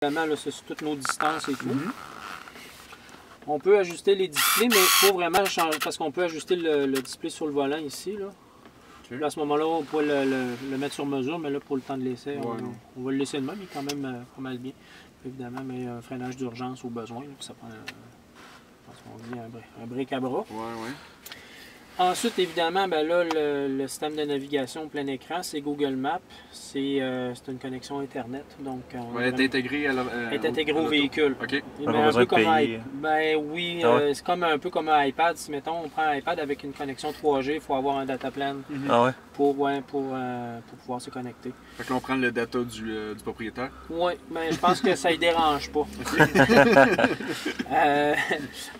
Évidemment, là, c'est toutes nos distances et tout. On peut ajuster les displays, mais il faut vraiment changer parce qu'on peut ajuster le display sur le volant ici. Là. Okay. Là, à ce moment-là, on peut le mettre sur mesure, mais là, pour le temps de l'essai, on va le laisser de même. Il est quand même pas mal bien, évidemment, mais un freinage d'urgence au besoin. Là, ça prend un bric à bras. Ensuite, évidemment, ben là, le système de navigation plein écran, c'est Google Maps. C'est une connexion Internet. Donc, elle est intégrée au véhicule. OK. Un peu comme oui, c'est comme un peu comme un iPad. Si, mettons, on prend un iPad avec une connexion 3G, il faut avoir un data plan pour pouvoir se connecter. Fait que là, on prend le data du propriétaire? Oui, mais je pense que ça ne dérange pas.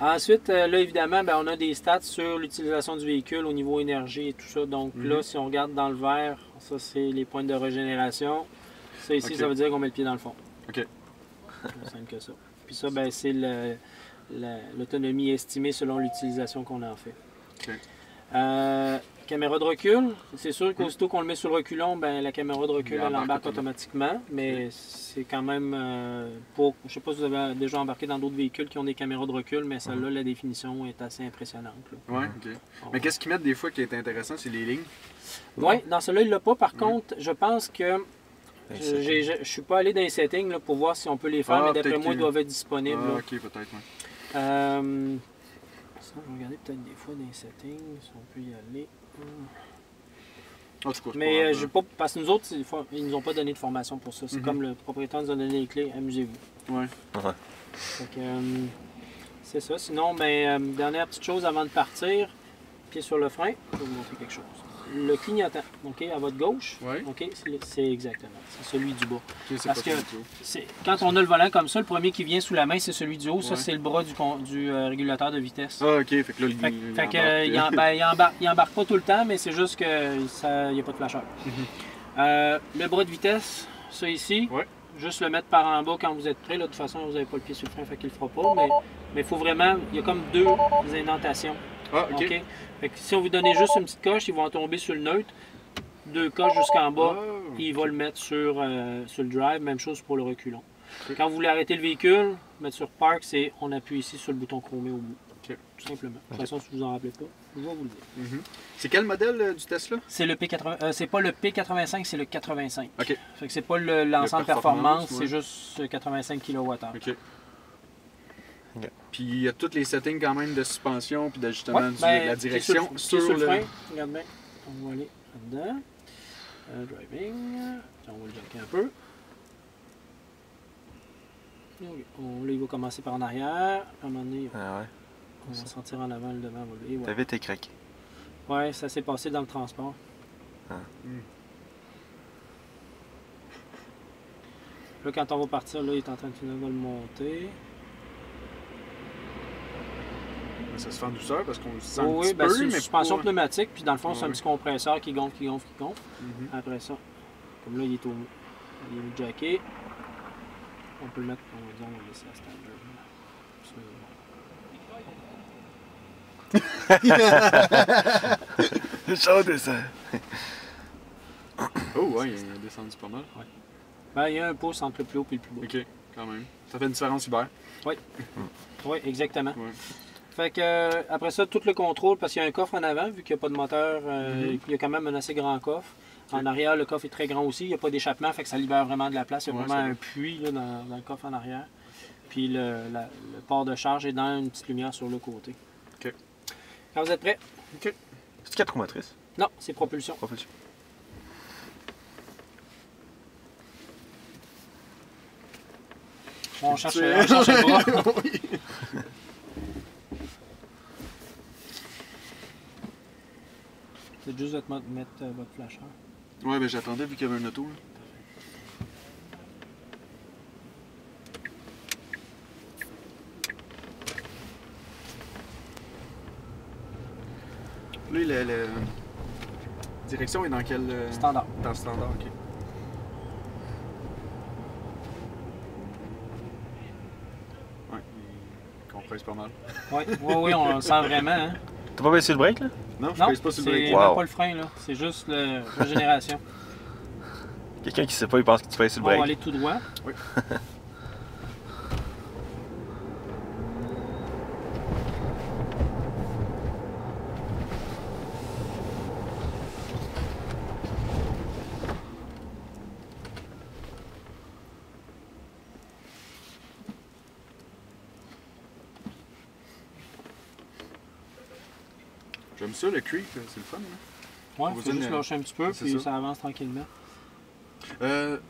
Ensuite, là, évidemment, ben, on a des stats sur l'utilisation du véhicule au niveau énergie et tout ça. Donc là, si on regarde dans le vert, ça, c'est les points de régénération. Ça, ici, ça veut dire qu'on met le pied dans le fond. OK. C'est simple que ça. Puis ça, ben, c'est l'autonomie estimée selon l'utilisation qu'on en fait. OK. Caméra de recul, c'est sûr qu'aussitôt qu'on le met sur le reculon, ben, la caméra de recul elle embarque automatiquement, mais c'est quand même pour. Je ne sais pas si vous avez déjà embarqué dans d'autres véhicules qui ont des caméras de recul, mais celle-là, la définition est assez impressionnante. Oui, OK. Mais qu'est-ce qu'ils mettent des fois qui est intéressant, c'est les lignes? Oui, dans celui-là, il ne l'a pas. Par contre, je pense que je ne suis pas allé dans les settings là, pour voir si on peut les faire, mais d'après moi, ils doivent être disponibles. OK, peut-être, oui. Ça, on va regarder peut-être des fois dans les settings, si on peut y aller. Mais pas, parce que nous autres, ils nous ont pas donné de formation pour ça. C'est comme le propriétaire nous a donné les clés, amusez-vous. Ouais. C'est ça. Sinon, dernière petite chose avant de partir, pied sur le frein, je vais vous montrer quelque chose. Le clignotant, à votre gauche, c'est exactement, c'est celui du bas. Parce que quand on a le volant comme ça, le premier qui vient sous la main, c'est celui du haut. Ça, c'est le bras du régulateur de vitesse. Ah, OK. Fait que là, il embarque pas tout le temps, mais c'est juste qu'il n'y a pas de flasheur. Le bras de vitesse, ça ici, juste le mettre par en bas quand vous êtes prêt. Là, de toute façon, vous n'avez pas le pied sur le frein, fait qu'il ne le fera pas. Mais il faut vraiment, il y a comme deux indentations. Ah, OK. Fait que si on vous donnait juste une petite coche, ils vont en tomber sur le neutre. Deux coches jusqu'en bas, il va le mettre sur le drive. Même chose pour le reculon. Quand vous voulez arrêter le véhicule, mettre sur Park, c'est on appuie ici sur le bouton chromé au bout. Tout simplement. De toute façon, si vous en rappelez pas, je vais vous le dire. C'est quel modèle du Tesla? C'est le P80. C'est pas le P85, c'est le 85. OK. Fait que c'est pas l'ensemble performance, c'est juste 85 kWh. OK. Puis il y a tous les settings quand même de suspension puis d'ajustement de la direction sur le frein. Regarde bien. On va aller là-dedans. Driving. On va le jacker un peu. Là, il va commencer par en arrière. À un moment donné, on va sentir en avant, le devant va lever. T'avais été craqué. Ouais, ça s'est passé dans le transport. Là, quand on va partir, là, il est en train de finir de le monter. Ça se fait en douceur parce qu'on le sent un petit peu, c'est une suspension pneumatique, puis dans le fond, c'est un petit compresseur qui gonfle. Après ça, comme là, il est jacké. On peut le mettre, on va le laisser à standard. Chaud descend. Oh ouais, il a descendu pas mal. Il y a un pouce entre le plus haut et le plus bas. OK, quand même. Ça fait une différence Hubert. Oui. Oui, exactement. Fait que, après ça, tout le contrôle, parce qu'il y a un coffre en avant, vu qu'il n'y a pas de moteur, il y a quand même un assez grand coffre. En arrière, le coffre est très grand aussi, il n'y a pas d'échappement, fait que ça libère vraiment de la place. Il y a vraiment un puits là, dans le coffre en arrière. Puis le port de charge est dans une petite lumière sur le côté. OK. Quand vous êtes prêts? OK. C'est 4 roues motrices? Non, c'est propulsion. On cherche le bras. C'est juste de mettre votre flasheur. Ouais, mais j'attendais vu qu'il y avait un auto. Là, la direction est dans quel... Standard. Dans le standard, OK. Ouais, il compresse pas mal. Oui, on le sent vraiment. Hein? T'as pas baissé le break, là? Non, je pèse pas sur le break. C'est même pas le frein, là. C'est juste la régénération. Quelqu'un qui sait pas, il pense que tu pèses sur le break. On va aller tout droit. Oui. Comme ça, le creep, c'est le fun, hein? Ouais, il faut juste lâcher un petit peu, puis ça avance tranquillement. Ben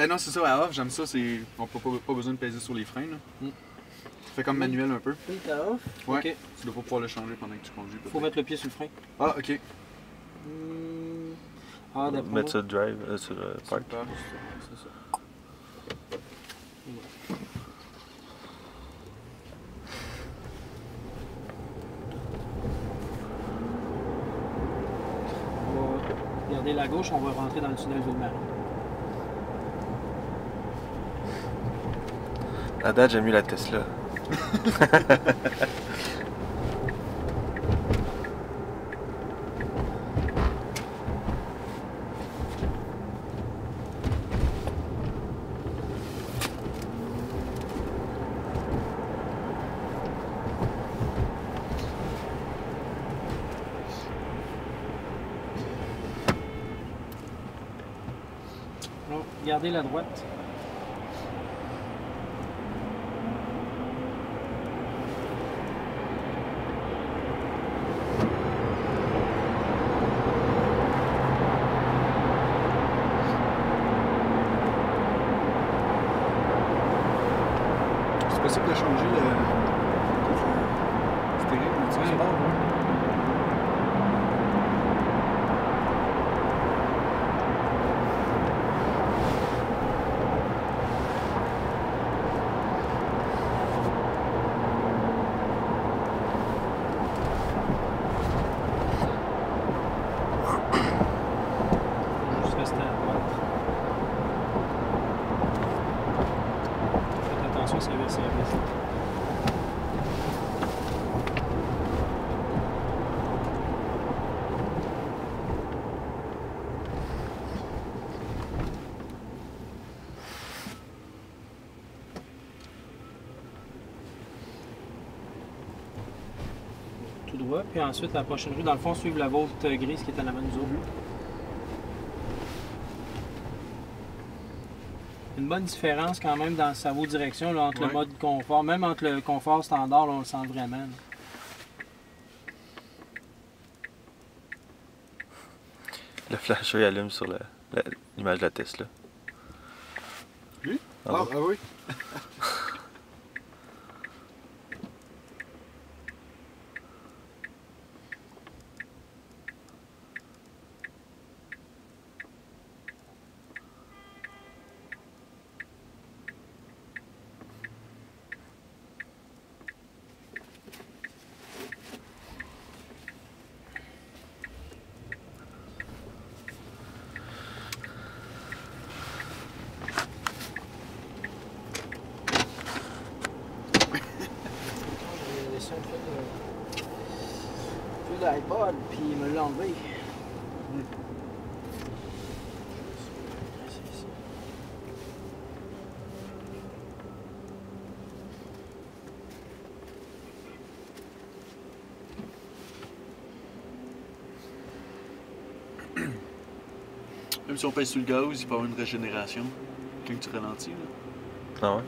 non, c'est ça, à off, j'aime ça, on n'a pas besoin de peser sur les freins, là. Ça fait comme manuel un peu. Oui, t'as off? Ouais, okay. Tu dois pas pouvoir le changer pendant que tu conduis. Faut mettre le pied sur le frein. Ah, ok. Ah, d'accord. Mettre ça drive, sur park. C'est ça. On va garder la gauche, on va rentrer dans le tunnel Ville-Marie. À date, j'aime mieux la Tesla. Gardez la droite. C'est possible de changer le stéréo, tu sais, Juste rester à droite. Faites attention, c'est le service. Tout droit, puis ensuite, la prochaine rue, dans le fond, suivre la volte grise qui est en avant de nous autres. Une bonne différence quand même dans sa vaut direction là, entre le mode confort, même entre le confort standard, là, on le sent vraiment. Là. Le flash il allume sur l'image de la Tesla. Lui? Ah oui. L'iPod, puis il me l'a enlevé. Même si on pèse sur le gaz, il peut y avoir une régénération quand tu ralentis. Là. Ah ouais?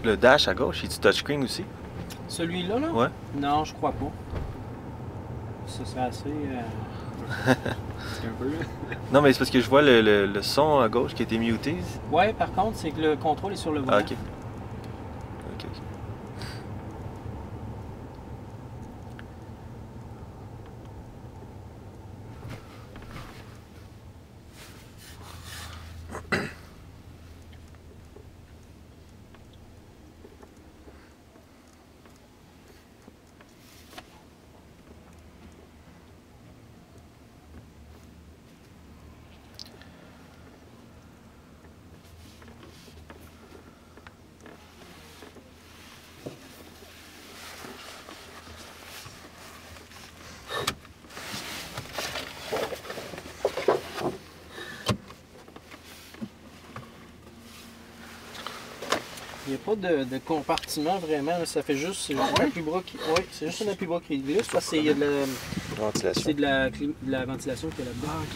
Le dash à gauche, il est du touchscreen aussi? Celui-là, là? Ouais. Non, je crois pas. Ça, c'est assez... C'est un peu... Non, mais c'est parce que je vois le son à gauche qui a été muté. Ouais, par contre, c'est que le contrôle est sur le volant. Ah, ok. Ok. Il n'y a pas de compartiment vraiment. Là. Ça fait juste. C'est juste un appui-bras qui. Oui, c'est juste un appui-bras qui glisse parce qu'il y a de la. Ventilation. C'est de la ventilation qui est là-dedans. Ah, ok.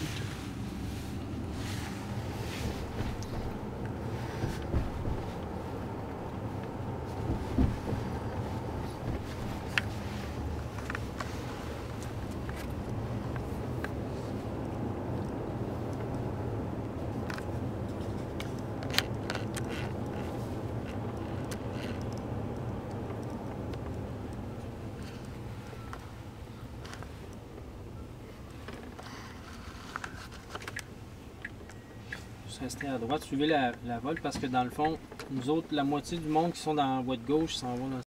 Rester à droite, suivez la volte parce que dans le fond, nous autres, la moitié du monde qui sont dans la voie de gauche s'en va dans